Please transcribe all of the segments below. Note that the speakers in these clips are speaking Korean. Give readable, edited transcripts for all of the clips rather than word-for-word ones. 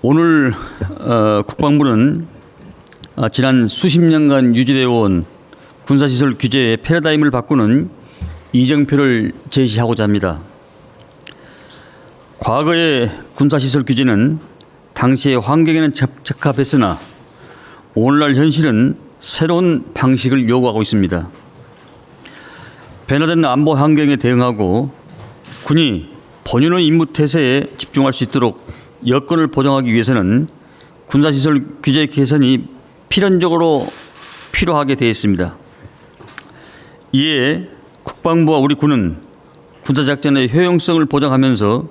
오늘 국방부는 지난 수십 년간 유지되어 온 군사시설 규제의 패러다임을 바꾸는 이정표를 제시하고자 합니다. 과거의 군사시설 규제는 당시의 환경에는 적합했으나 오늘날 현실은 새로운 방식을 요구하고 있습니다. 변화된 안보 환경에 대응하고 군이 본연의 임무 태세에 집중할 수 있도록 여건을 보장하기 위해서는 군사시설 규제 개선이 필연적으로 필요하게 되어 있습니다. 이에 국방부와 우리 군은 군사작전의 효용성을 보장하면서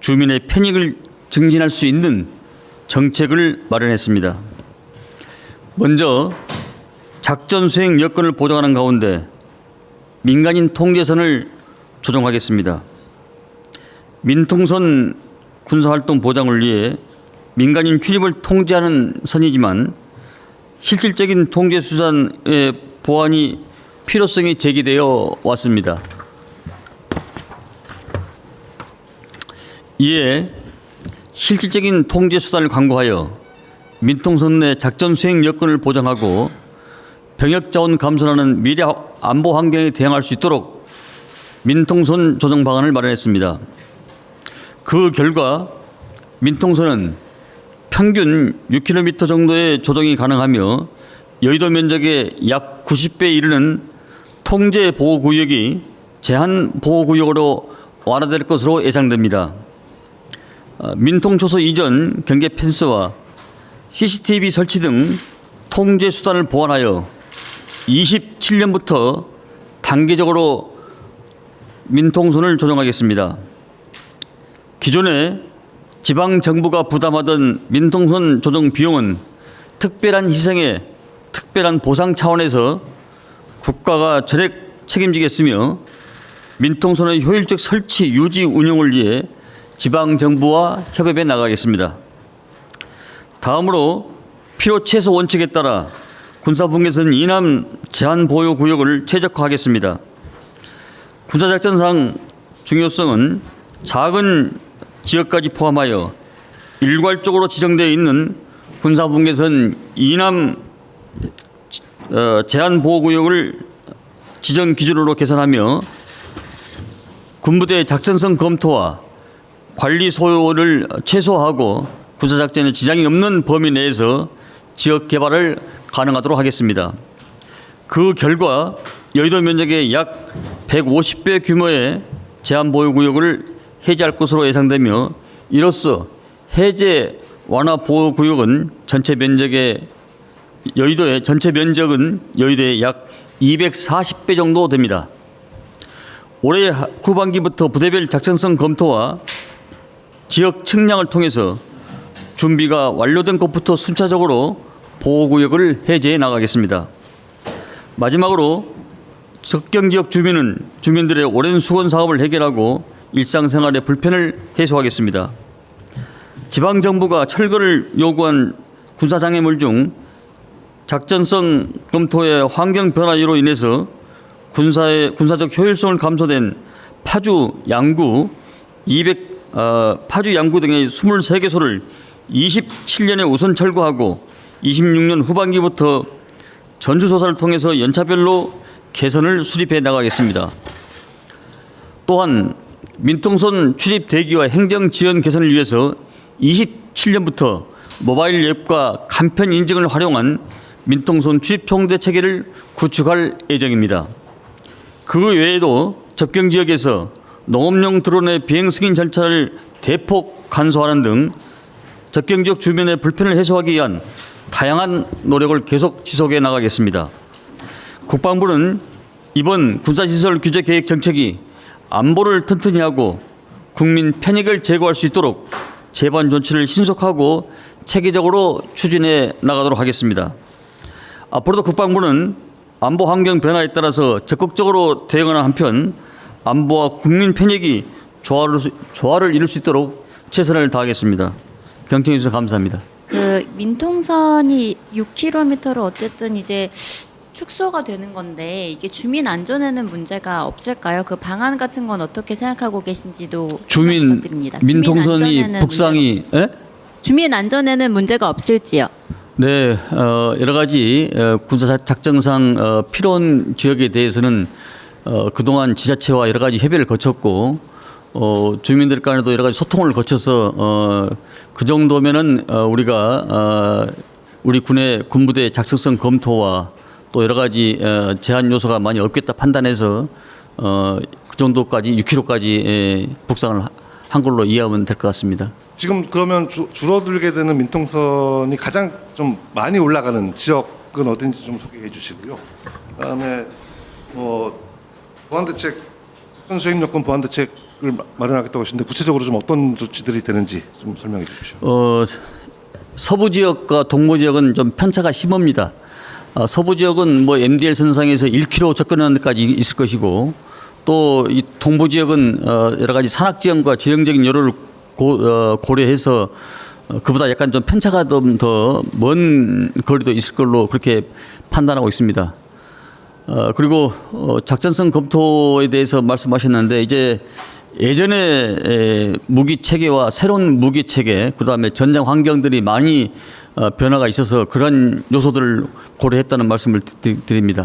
주민의 편익을 증진할 수 있는 정책을 마련했습니다. 먼저 작전 수행 여건을 보장하는 가운데 민간인 통제선을 조정하겠습니다. 민통선 군사활동 보장을 위해 민간인 출입을 통제하는 선이지만 실질적인 통제 수단의 보완이 필요성이 제기되어 왔습니다. 이에 실질적인 통제 수단을 강구하여 민통선 내 작전 수행 여건을 보장하고 병역 자원 감소하는 미래 안보 환경에 대응할 수 있도록 민통선 조정 방안을 마련했습니다. 그 결과 민통선은 평균 6km 정도의 조정이 가능하며 여의도 면적의 약 90배에 이르는 통제 보호구역이 제한 보호구역으로 완화될 것으로 예상됩니다. 민통초소 이전 경계 펜스와 CCTV 설치 등 통제 수단을 보완하여 27년부터 단계적으로 민통선을 조정하겠습니다. 기존에 지방정부가 부담하던 민통선 조정 비용은 특별한 희생에 특별한 보상 차원에서 국가가 전액 책임지겠으며 민통선의 효율적 설치, 유지, 운영을 위해 지방정부와 협업해 나가겠습니다. 다음으로 필요 최소 원칙에 따라 군사분계선 이남 제한보호구역을 최적화하겠습니다. 군사작전상 중요성은 작은 지역까지 포함하여 일괄적으로 지정되어 있는 군사분계선 이남 제한보호구역을 지정 기준으로 개선하며 군부대 작전성 검토와 관리 소요를 최소화하고 군사작전에 지장이 없는 범위 내에서 지역 개발을 가능하도록 하겠습니다. 그 결과 여의도 면적의 약 150배 규모의 제한보호구역을 해제할 것으로 예상되며 이로써 해제 완화 보호구역은 여의도의 전체 면적은 여의도의 약 240배 정도 됩니다. 올해 후반기부터 부대별 작전성 검토와 지역 측량을 통해서 준비가 완료된 곳부터 순차적으로 보호구역을 해제해 나가겠습니다. 마지막으로 접경지역 주민들의 오랜 수건 사업을 해결하고 일상생활의 불편을 해소하겠습니다. 지방정부가 철거를 요구한 군사장애물 중 작전성 검토의 환경 변화로 인해서 군사적 효율성을 감소된 파주 양구 등의 23개소를 27년에 우선 철거하고 26년 후반기부터 전수조사를 통해서 연차별로 개선을 수립해 나가겠습니다. 또한 민통선 출입 대기와 행정 지원 개선을 위해서 27년부터 모바일 앱과 간편 인증을 활용한 민통선 출입 통제 체계를 구축할 예정입니다. 그 외에도 접경 지역에서 농업용 드론의 비행 승인 절차를 대폭 간소화하는 등 접경 지역 주민의 불편을 해소하기 위한 다양한 노력을 계속 지속해 나가겠습니다. 국방부는 이번 군사시설 규제 계획 정책이 안보를 튼튼히 하고 국민 편익을 제고할 수 있도록 제반 조치를 신속하고 체계적으로 추진해 나가도록 하겠습니다. 앞으로도 국방부는 안보 환경 변화에 따라서 적극적으로 대응하는 한편 안보와 국민 편익이 조화를 이룰 수 있도록 최선을 다하겠습니다. 경청해 주셔서 감사합니다. 그 민통선이 6km로 어쨌든 이제 축소가 되는 건데 이게 주민 안전에는 문제가 없을까요? 그 방안 같은 건 어떻게 생각하고 계신지도 부탁드립니다. 민통선이 북상이 주민 안전에는 문제가 없을지요? 네, 여러 가지 군사 작전상 필요한 지역에 대해서는 그동안 지자체와 여러 가지 협의를 거쳤고 주민들 간에도 여러 가지 소통을 거쳐서 그 정도면은 우리가 우리 군의 군부대 작성성 검토와 또 여러 가지 제한 요소가 많이 없겠다 판단해서 그 정도까지 6km까지 북상을 한 걸로 이해하면 될 것 같습니다. 지금 그러면 줄어들게 되는 민통선이 가장 좀 많이 올라가는 지역은 어딘지 좀 소개해 주시고요. 그다음에 보완대책, 작전 수행 여건 보완대책을 마련하겠다고 하시는데 구체적으로 좀 어떤 조치들이 되는지 좀 설명해 주십시오. 서부 지역과 동부 지역은 좀 편차가 심합니다. 서부 지역은 뭐 MDL 선상에서 1km 접근하는 데까지 있을 것이고 또 이 동부 지역은 여러 가지 산악 지형과 지형적인 요소를 고려해서 그보다 약간 좀 편차가 좀 더 먼 거리도 있을 걸로 그렇게 판단하고 있습니다. 그리고 작전성 검토에 대해서 말씀하셨는데 이제 예전에 무기 체계와 새로운 무기 체계, 그다음에 전장 환경들이 많이 변화가 있어서 그런 요소들을 고려했다는 말씀을 드립니다.